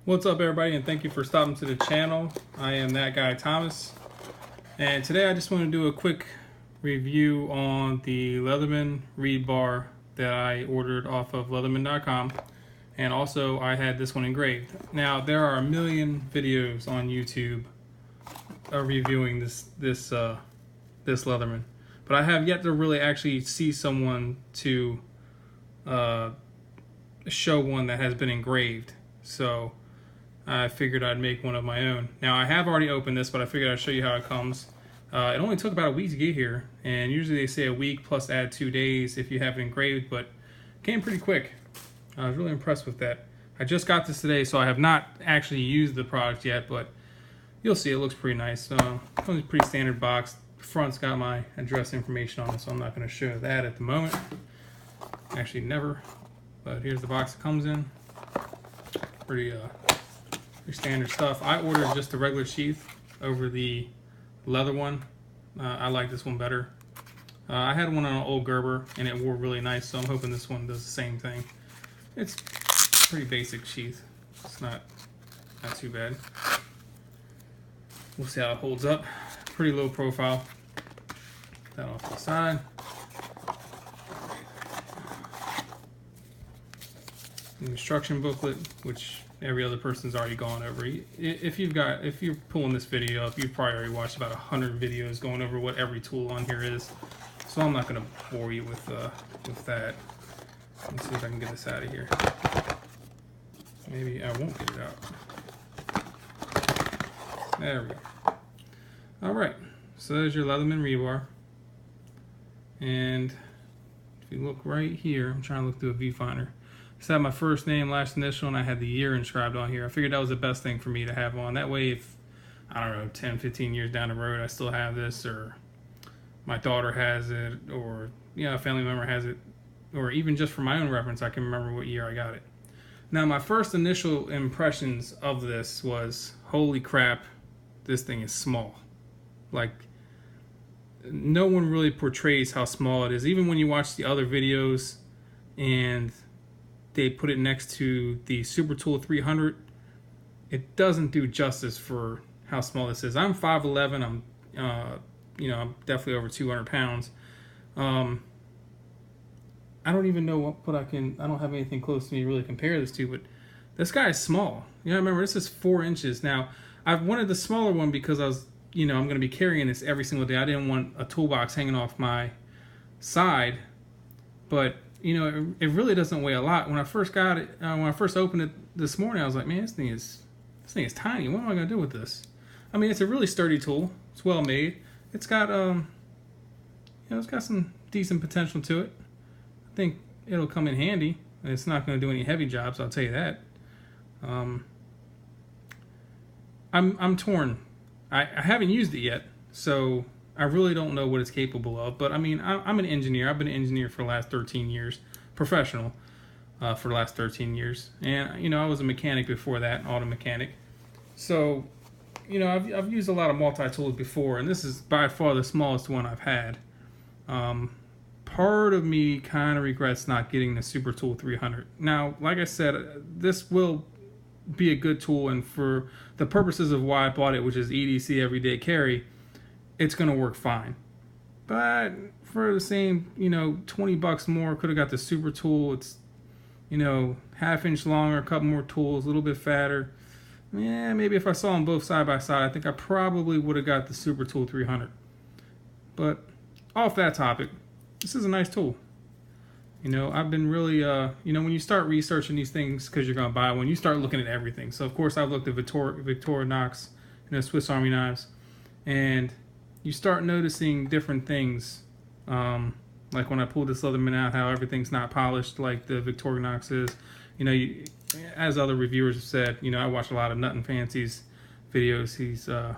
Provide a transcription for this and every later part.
What's up, everybody, and thank you for stopping to the channel. I am that guy Thomas, and today I just want to do a quick review on the Leatherman Rebar that I ordered off of Leatherman.com, and also I had this one engraved. Now there are a million videos on YouTube reviewing this Leatherman, but I have yet to really actually see someone to show one that has been engraved. So I figured I'd make one of my own. Now I have already opened this, but I figured I'd show you how it comes. It only took about a week to get here, and usually they say a week plus add 2 days if you have it engraved, but it came pretty quick. I was really impressed with that. I just got this today, so I have not actually used the product yet, but you'll see it looks pretty nice. It's a pretty standard box. The front's got my address information on it, so I'm not going to show that at the moment. Actually, never. But here's the box it comes in. Pretty standard stuff. I ordered just the regular sheath over the leather one. I like this one better. I had one on an old Gerber and it wore really nice, so I'm hoping this one does the same thing. It's pretty basic sheath. It's not too bad. We'll see how it holds up. Pretty low profile. Put that off to the side. The instruction booklet, which every other person's already gone over. If you're pulling this video up, you've probably already watched about 100 videos going over what every tool on here is. So I'm not going to bore you with that. Let's see if I can get this out of here. Maybe I won't get it out. There we go. All right. So there's your Leatherman Rebar. And if you look right here, I'm trying to look through a viewfinder. Just had my first name, last initial, and I had the year inscribed on here. I figured that was the best thing for me to have on. That way, if, I don't know, 10, 15 years down the road, I still have this, or my daughter has it, or, you know, a family member has it, or even just for my own reference, I can remember what year I got it. Now, my first initial impressions of this was, holy crap, this thing is small. Like, no one really portrays how small it is. Even when you watch the other videos and they put it next to the Super Tool 300, it doesn't do justice for how small this is. I'm 5'11", I'm I'm definitely over 200 pounds. I don't even know I don't have anything close to me to really compare this to, but this guy is small. You know, remember, this is 4 inches. Now, I've wanted the smaller one because I'm going to be carrying this every single day. I didn't want a toolbox hanging off my side, but you know, it really doesn't weigh a lot. When I first got it, when I first opened it this morning, I was like, man, this thing is tiny. What am I gonna do with this? I mean, it's a really sturdy tool. It's well made. It's got it's got some decent potential to it. I think it'll come in handy. It's not gonna do any heavy jobs, I'll tell you that. I'm torn. I haven't used it yet, so I really don't know what it's capable of, but I mean, I'm an engineer. I've been an engineer for the last 13 years, professional for the last 13 years. And, you know, I was a mechanic before that, auto mechanic. So, you know, I've used a lot of multi-tools before, and this is by far the smallest one I've had. Part of me kind of regrets not getting the Super Tool 300. Now, like I said, this will be a good tool, and for the purposes of why I bought it, which is EDC, everyday carry, it's going to work fine. But for the same, you know, 20 bucks more, could have got the Super Tool. It's, you know, half-inch longer, a couple more tools, a little bit fatter. Yeah, maybe if I saw them both side by side, I think I probably would have got the Super Tool 300. But off that topic, this is a nice tool. You know, I've been really, you know, when you start researching these things because you're going to buy one, you start looking at everything. So, of course, I've looked at Victorinox, you know, Swiss Army knives, and you start noticing different things, like when I pulled this Leatherman out, how everything's not polished like the Victorinox is. You know, as other reviewers have said, you know, I watch a lot of Nut and Fancy's videos. He's got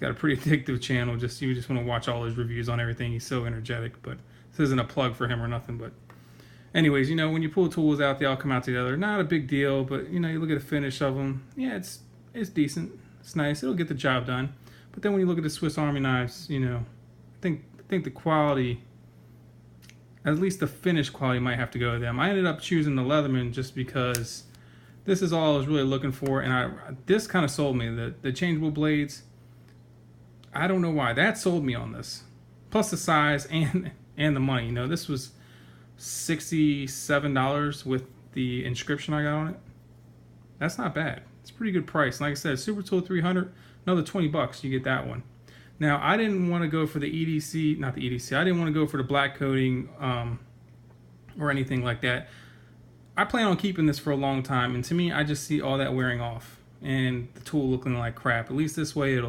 a pretty addictive channel. You just want to watch all his reviews on everything. He's so energetic. But this isn't a plug for him or nothing. But anyways, you know, when you pull tools out, they all come out together. Not a big deal, but you know, you look at the finish of them. Yeah, it's decent. It's nice. It'll get the job done. But then when you look at the Swiss Army knives, you know, I think the quality at least the finish quality might have to go with them. I ended up choosing the Leatherman just because this is all I was really looking for, and this kind of sold me. The changeable blades, I don't know why. That sold me on this. Plus the size and the money. You know, this was $67 with the inscription I got on it. That's not bad. It's a pretty good price. Like I said, Super Tool 300, another 20 bucks, you get that one. Now, I didn't want to go for the EDC, not the EDC, I didn't want to go for the black coating or anything like that. I plan on keeping this for a long time, and to me, I just see all that wearing off and the tool looking like crap. At least this way,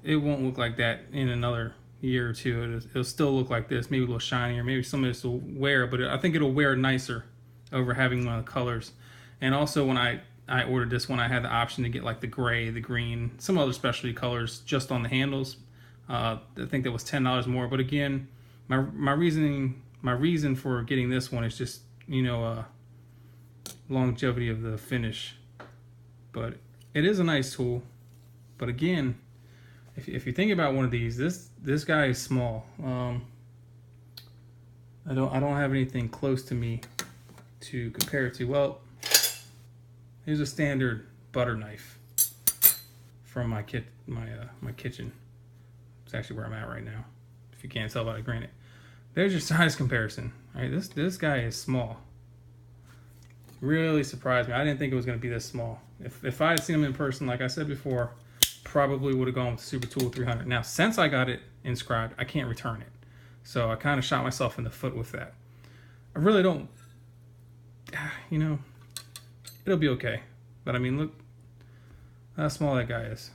it won't look like that in another year or two. It'll still look like this, maybe a little shinier, maybe some of this will wear, but I think it'll wear nicer over having one of the colors. And also, when I ordered this one, I had the option to get like the gray, the green, some other specialty colors just on the handles. I think that was $10 more. But again, my reason for getting this one is just, you know, longevity of the finish. But it is a nice tool. But again, if you think about one of these, this guy is small. I don't have anything close to me to compare it to. Well, here's a standard butter knife from my kitchen. It's actually where I'm at right now, if you can't tell by the granite. There's your size comparison. All right, this guy is small. Really surprised me. I didn't think it was going to be this small. If I had seen him in person, like I said before, probably would have gone with the Super Tool 300. Now, since I got it inscribed, I can't return it. So I kind of shot myself in the foot with that. I really don't, you know, it'll be okay. But I mean, look how small that guy is.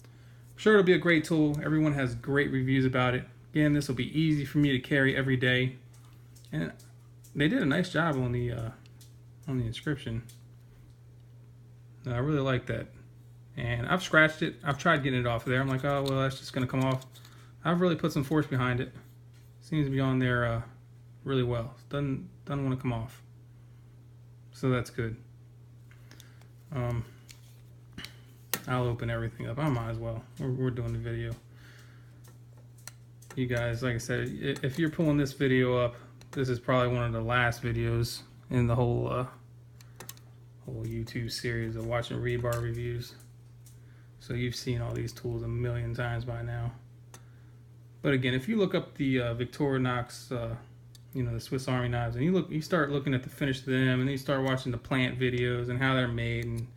I'm sure it'll be a great tool. Everyone has great reviews about it. Again, this will be easy for me to carry every day. And they did a nice job on the inscription. I really like that. And I've scratched it. I've tried getting it off of there. I'm like, oh, well, that's just going to come off. I've really put some force behind it. Seems to be on there really well. Doesn't want to come off. So that's good. I'll open everything up. I might as well. We're doing the video. You guys, like I said, if you're pulling this video up, this is probably one of the last videos in the whole YouTube series of watching rebar reviews. So you've seen all these tools a million times by now. But again, if you look up the Victorinox, you know, the Swiss Army knives, and you start looking at the finish of them, and then you start watching the plant videos and how they're made and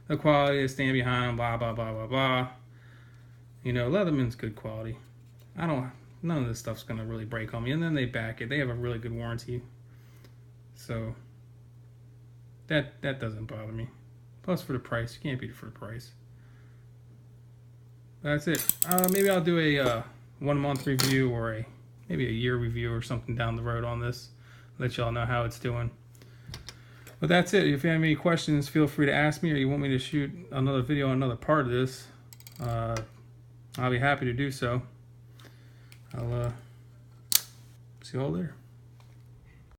the quality they stand behind them, blah blah blah blah blah. You know, Leatherman's good quality. None of this stuff's gonna really break on me. And then they back it. They have a really good warranty. So that doesn't bother me. Plus, for the price, you can't beat it for the price. That's it. Maybe I'll do a 1 month review or maybe a year review or something down the road on this. Let y'all know how it's doing. But that's it. If you have any questions, feel free to ask me, or you want me to shoot another video on another part of this, I'll be happy to do so. I'll see you all later.